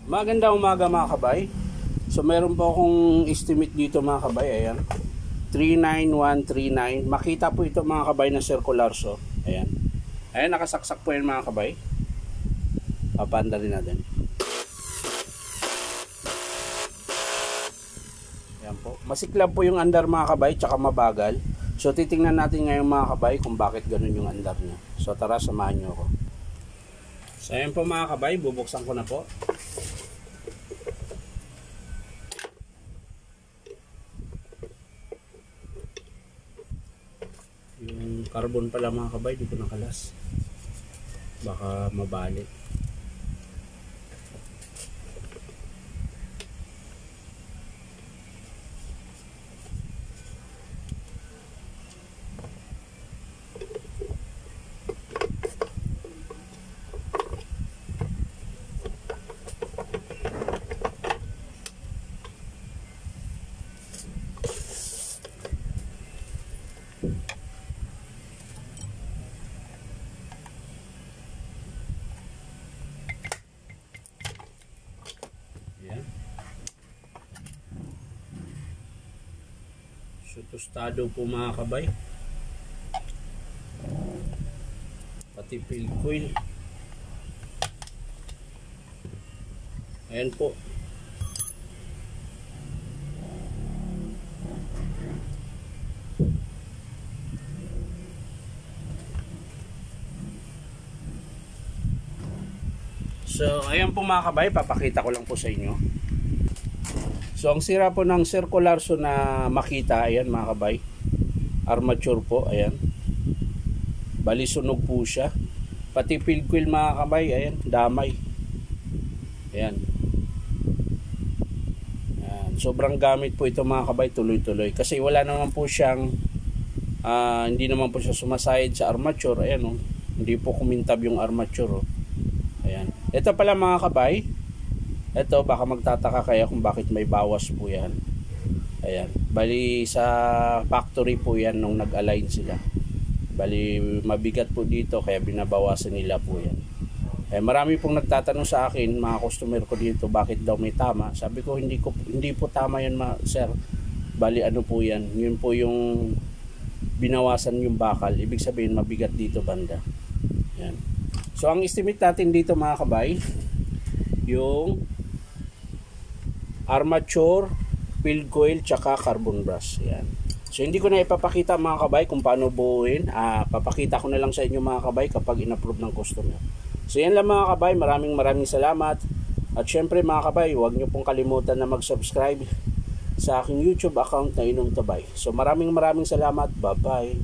Magandang umaga mga kabay. So meron po akong estimate dito mga kabay. Ayan, 39139. Makita po ito mga kabay na circular. So ayan, ayan, nakasaksak po yan mga kabay. Papanda rin natin. Ayan po, masiklab po yung andar mga kabay, tsaka mabagal. So titingnan natin ngayon mga kabay kung bakit ganun yung andar niya. So tara, samahan nyo ako. So ayan po mga kabay, bubuksan ko na po. Yung carbon pala mga kabay, di ko nakalas, baka mabalik. So tostado po mga kabay, pati field coil. Ayan po. So ayan po mga kabay, papakita ko lang po sa inyo. So ang sira po ng circular so na makita, ayan mga kabay, armature po, ayan, bali sunog po siya. Pati field coil mga kabay, ayan, damay. Ayan. Ayan, sobrang gamit po ito mga kabay, tuloy-tuloy. Kasi wala naman po siyang hindi naman po siya sumasayad sa armature. Ayan, oh, hindi po kumintab yung armature, oh. Ayan. Ito pala mga kabay, ito, baka magtataka kaya kung bakit may bawas po yan. Ayan, bali sa factory po yan nung nag-align sila. Bali mabigat po dito kaya binabawasan nila po yan. Marami pong nagtatanong sa akin, mga customer ko dito, bakit daw may tama. Sabi ko hindi po tama yan sir. Bali ano po yan, yun po yung binawasan yung bakal. Ibig sabihin mabigat dito banda. Ayan. So ang estimate natin dito mga kabay, yung armature, field coil, tsaka carbon brush. Yan. So hindi ko na ipapakita mga kabay kung paano buuin. Papakita ko na lang sa inyo mga kabay kapag in-approve ng customer. So yan lang mga kabay, maraming salamat. At syempre mga kabay, huwag nyo pong kalimutan na mag-subscribe sa aking YouTube account na Inom Tabay. So maraming salamat. Bye bye.